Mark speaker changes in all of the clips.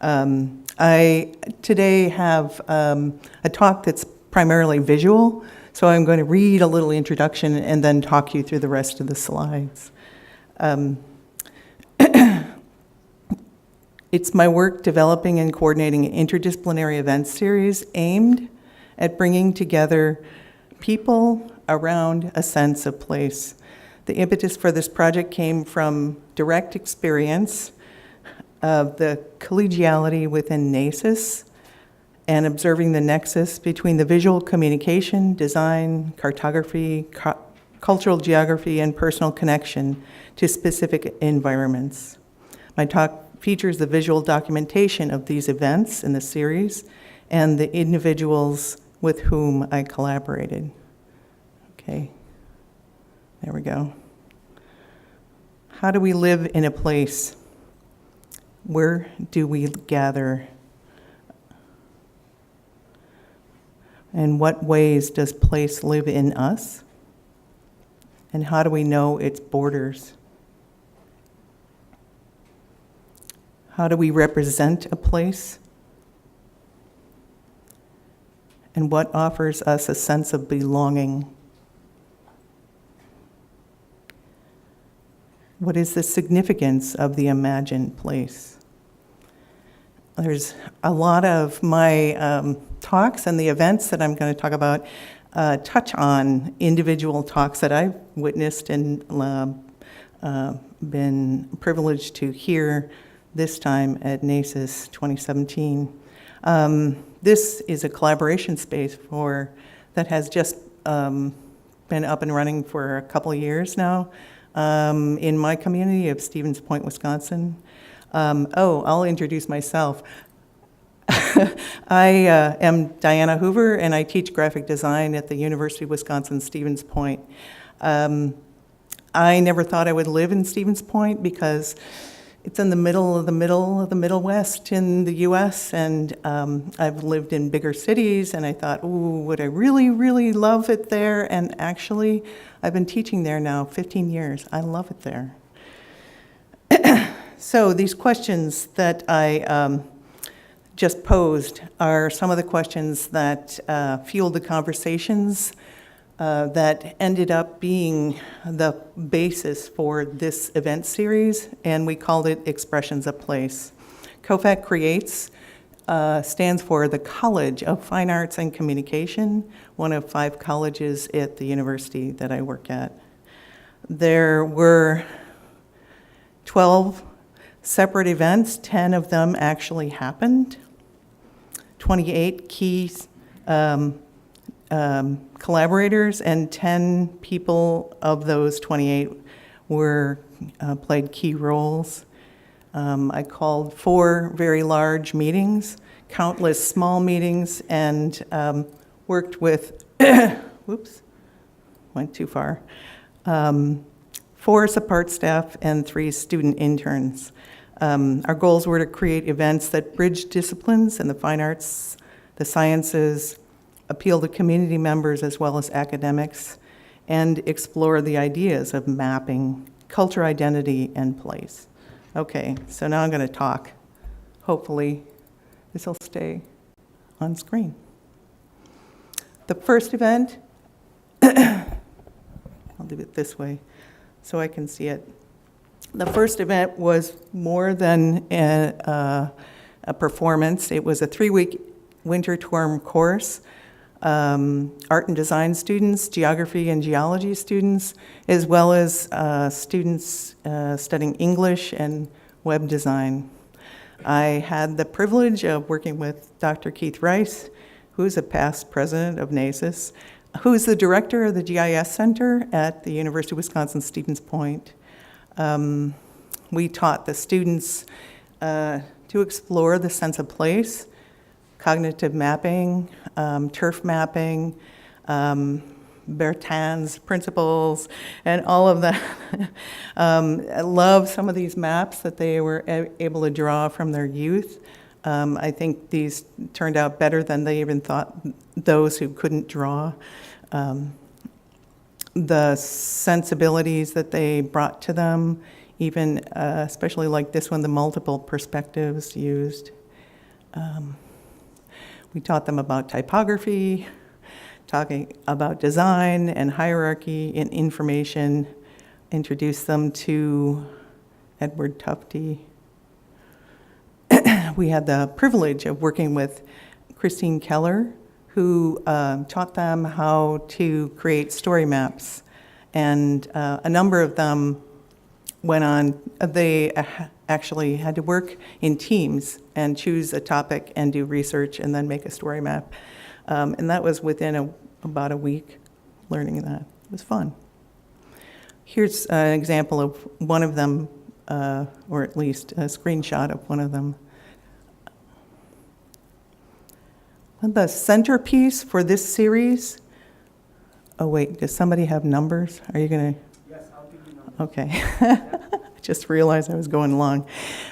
Speaker 1: I today have a talk that's primarily visual, so I'm going to read a little introduction and then talk you through the rest of the slides. It's my work developing and coordinating an interdisciplinary event series aimed at bringing together people around a sense of place. The impetus for this project came from direct experience of the collegiality within NACIS and observing the nexus between the visual communication, design, cartography, cultural geography, and personal connection to specific environments. My talk features the visual documentation of these events in the series and the individuals with whom I collaborated. Okay, there we go. How do we live in a place? Where do we gather? In what ways does place live in us? And how do we know its borders? How do we represent a place? And what offers us a sense of belonging? What is the significance of the imagined place? There's a lot of my talks and the events that I'm going to talk about touch on individual talks that I've witnessed and been privileged to hear this time at NACIS 2017. This is a collaboration space that has just been up and running for a couple of years now in my community of Stevens Point, Wisconsin. I'll introduce myself. I am Diana Hoover, and I teach graphic design at the University of Wisconsin Stevens Point. I never thought I would live in Stevens Point because it's in the middle of the Middle West in the U.S., and I've lived in bigger cities, and I thought, ooh, would I really, really love it there? And actually, I've been teaching there now 15 years. I love it there. So these questions that I just posed are some of the questions that fueled the conversations that ended up being the basis for this event series, and we called it Expressions of Place. COFAC Creates stands for the College of Fine Arts and Communication, one of 5 colleges at the university that I work at. There were 12 separate events, 10 of them actually happened. 28 key collaborators, and 10 people of those 28 played key roles. I called 4 very large meetings, countless small meetings, and worked with, whoops, went too far, 4 support staff and 3 student interns. Our goals were to create events that bridge disciplines in the fine arts, the sciences, appeal to community members as well as academics, and explore the ideas of mapping, culture, identity, and place. Okay, so now I'm going to talk. Hopefully, this will stay on screen. The first event, I'll do it this way so I can see it. The first event was more than a performance. It was a 3-week winter term course. Art and design students, geography and geology students, as well as students studying English and web design. I had the privilege of working with Dr. Keith Rice, who's a past president of NACIS, who's the director of the GIS Center at the University of Wisconsin-Stevens Point. We taught the students to explore the sense of place, cognitive mapping, turf mapping, Bertin's principles, and all of that. I love some of these maps that they were able to draw from their youth. I think these turned out better than they even thought, those who couldn't draw. The sensibilities that they brought to them, even especially like this one, the multiple perspectives used. We taught them about typography, talking about design and hierarchy and information, introduced them to Edward Tufte. We had the privilege of working with Christine Keller, who taught them how to create story maps. And a number of them went on, they actually had to work in teams and choose a topic and do research and then make a story map. And that was within about a week learning that. It was fun. Here's an example of one of them, or at least a screenshot of one of them. The centerpiece for this series, oh wait, does somebody have numbers? Are you gonna?
Speaker 2: Yes, I'll give you numbers.
Speaker 1: Okay. I just realized I was going long.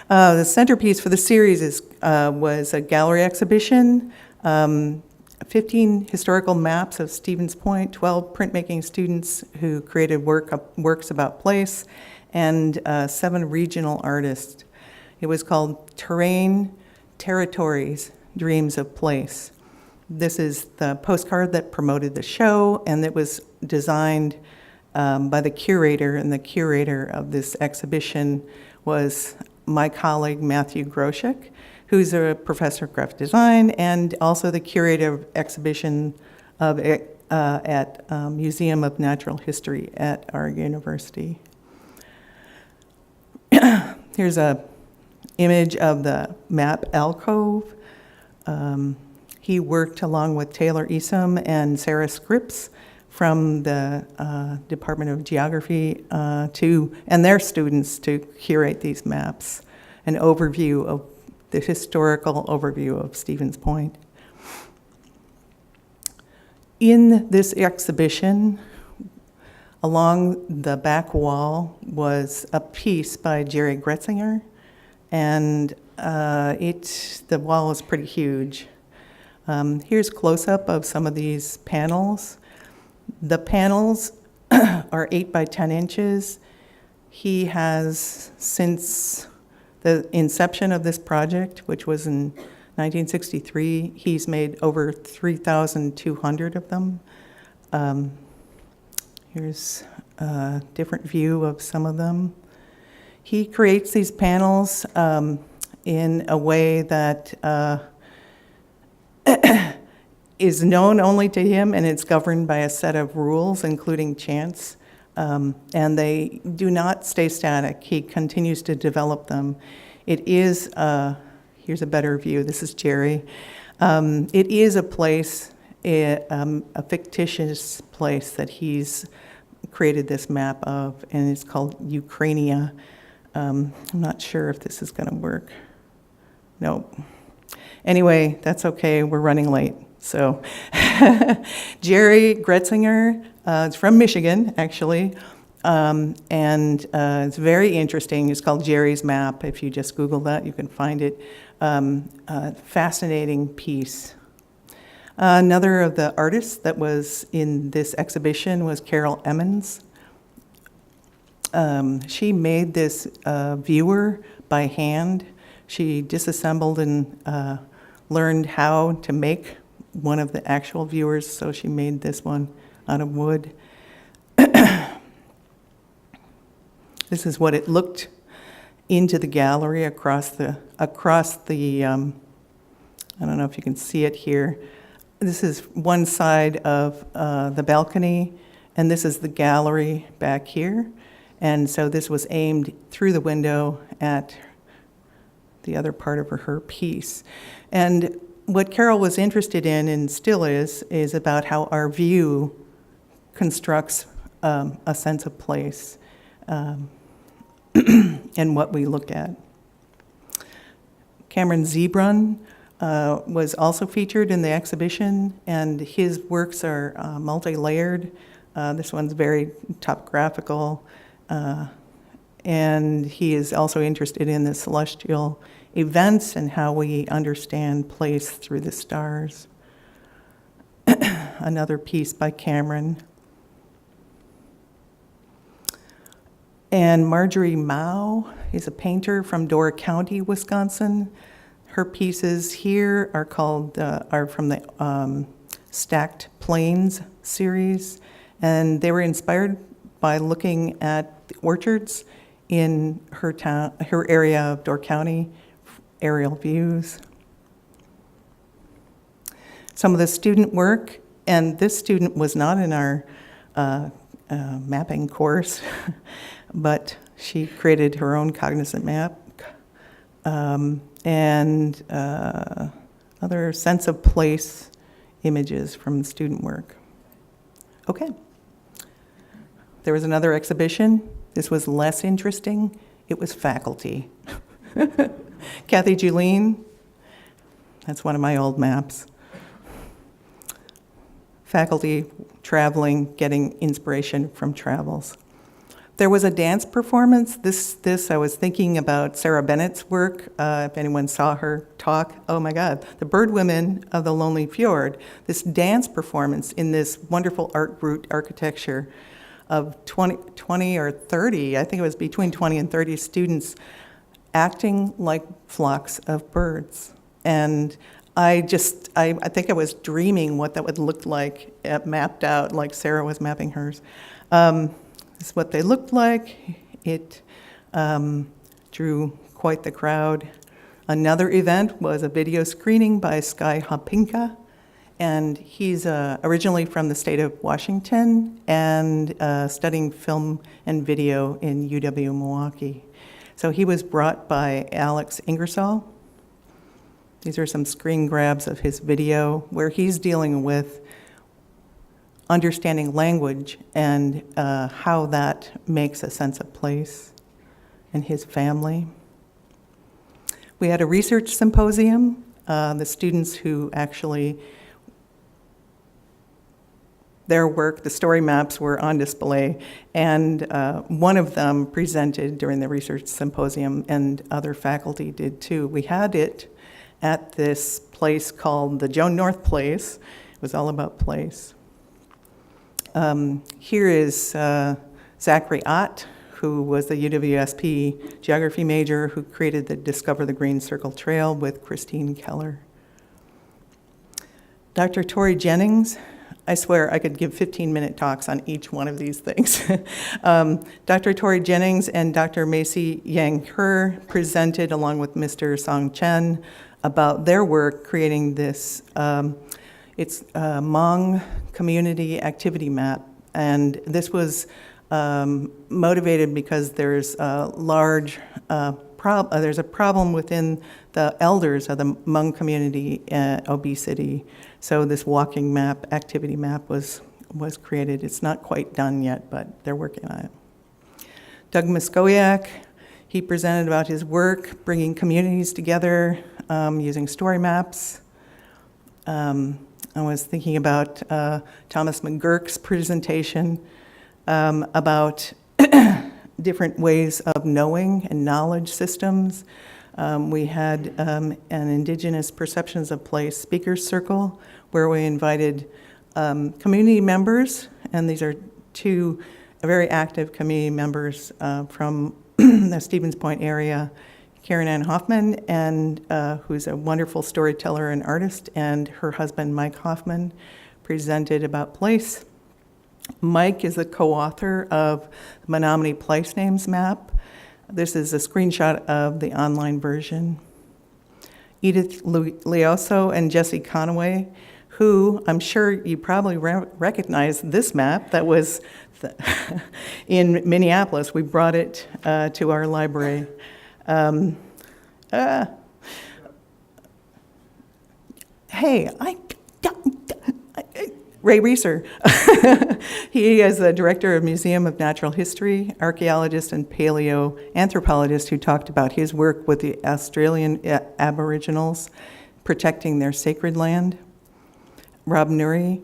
Speaker 1: The centerpiece for the series was a gallery exhibition, 15 historical maps of Stevens Point, 12 printmaking students who created works about place, and 7 regional artists. It was called Terrain, Territories, Dreams of Place. This is the postcard that promoted the show, and it was designed by the curator, and the curator of this exhibition was my colleague Matthew Groshek, who's a professor of graphic design and also the curator of exhibition at Museum of Natural History at our university. Here's a image of the map alcove. He worked along with Taylor Esom and Sarah Scripps from the Department of Geography and their students to curate these maps, an overview of the historical overview of Stevens Point. In this exhibition, along the back wall was a piece by Jerry Gretzinger, and the wall is pretty huge. Here's close-up of some of these panels. The panels are 8 by 10 inches. He has, since the inception of this project, which was in 1963, he's made over 3,200 of them. Here's a different view of some of them. He creates these panels in a way that is known only to him, and it's governed by a set of rules, including chants, and they do not stay static. He continues to develop them. It is, here's a better view, this is Jerry. It is a place, a fictitious place that he's created this map of, and it's called Ukrainia. I'm not sure if this is gonna work. Nope. Anyway, that's okay, we're running late. So Jerry Gretzinger is from Michigan, actually, and it's very interesting. It's called Jerry's Map. If you just Google that, you can find it. Fascinating piece. Another of the artists that was in this exhibition was Carol Emmons. She made this viewer by hand. She disassembled and learned how to make one of the actual viewers, so she made this one out of wood. This is what it looked into the gallery across the I don't know if you can see it here. This is one side of the balcony, and this is the gallery back here. And so this was aimed through the window at the other part of her piece. And what Carol was interested in, and still is about how our view constructs a sense of place and what we look at. Cameron Zebrun was also featured in the exhibition, and his works are multi-layered. This one's very topographical, and he is also interested in the celestial events and how we understand place through the stars. Another piece by Cameron. And Marjorie Mao is a painter from Dora County, Wisconsin. Her pieces here are from the Stacked Plains series, and they were inspired by looking at the orchards in her area of Door County, aerial views. Some of the student work, and this student was not in our mapping course, but she created her own cognizant map, and other sense of place images from student work. Okay. There was another exhibition. This was less interesting. It was faculty. Kathy Julien, that's one of my old maps. Faculty traveling, getting inspiration from travels. There was a dance performance. This I was thinking about Sarah Bennett's work. If anyone saw her talk, oh my God, the Bird Women of the Lonely Fjord. This dance performance in this wonderful art brut architecture of 20 or 30, I think it was between 20 and 30 students acting like flocks of birds. And I think I was dreaming what that would look like, mapped out like Sarah was mapping hers. This is what they looked like. It drew quite the crowd. Another event was a video screening by Sky Hopinka, and he's originally from the state of Washington and studying film and video in UW-Milwaukee. So he was brought by Alex Ingersoll. These are some screen grabs of his video where he's dealing with understanding language and how that makes a sense of place and his family. We had a research symposium. The students who actually, their work, the story maps were on display, and one of them presented during the research symposium, and other faculty did too. We had it at this place called the Joan North Place. It was all about place. Here is Zachary Ott, who was the UWSP geography major who created the Discover the Green Circle Trail with Christine Keller. Dr. Tori Jennings, I swear I could give 15-minute talks on each one of these things. Dr. Tori Jennings and Dr. Macy Yang Kerr presented along with Mr. Song Chen about their work creating this, it's a Hmong community activity map. And this was motivated because there's a large there's a problem within the elders of the Hmong community, obesity. So this walking map, activity map was created. It's not quite done yet, but they're working on it. Doug Muskowiak, he presented about his work, bringing communities together using story maps. I was thinking about Thomas McGurk's presentation about different ways of knowing and knowledge systems. We had an indigenous perceptions of place speakers circle where we invited community members, and these are two very active community members from the Stevens Point area, Karen Ann Hoffman, and who's a wonderful storyteller and artist, and her husband, Mike Hoffman, presented about place. Mike is the co-author of the Menominee Place Names Map. This is a screenshot of the online version. Edith Leoso and Jesse Conaway, who I'm sure you probably recognize this map that was in Minneapolis. We brought it to our library. Ray Reeser. He is the director of Museum of Natural History, archaeologist and paleoanthropologist who talked about his work with the Australian Aboriginals, protecting their sacred land. Rob Nuri,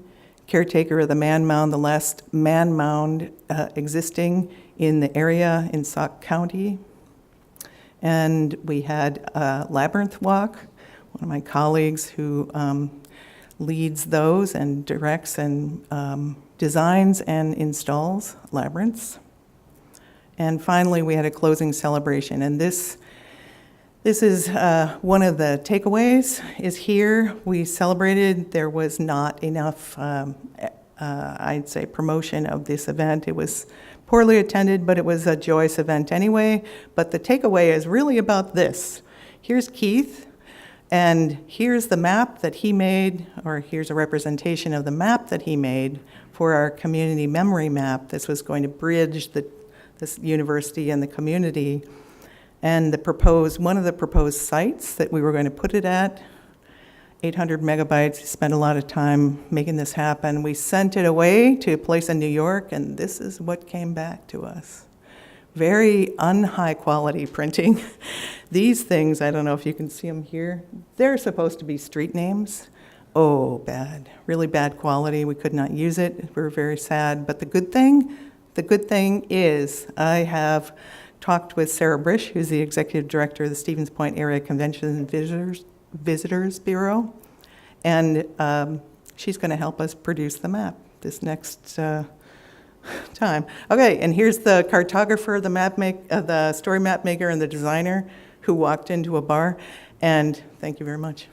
Speaker 1: caretaker of the Man Mound, the last man mound existing in the area in Sauk County. And we had a labyrinth walk, one of my colleagues who leads those and directs and designs and installs labyrinths. And finally, we had a closing celebration. And this This is one of the takeaways is here. We celebrated. There was not enough, I'd say, promotion of this event. It was poorly attended, but it was a joyous event anyway. But the takeaway is really about this. Here's Keith, and here's the map that he made, or here's a representation of the map that he made for our community memory map. This was going to bridge this university and the community. And one of the proposed sites that we were going to put it at, 800 megabytes. We spent a lot of time making this happen. We sent it away to a place in New York, and this is what came back to us. Very un-high quality printing. These things, I don't know if you can see them here, they're supposed to be street names. Oh, bad, really bad quality. We could not use it. We were very sad. But the good thing is I have talked with Sarah Brish, who's the executive director of the Stevens Point Area Convention and Visitors Bureau, and she's going to help us produce the map this next time. Okay, and here's the cartographer, the story map maker, and the designer who walked into a bar. And thank you very much.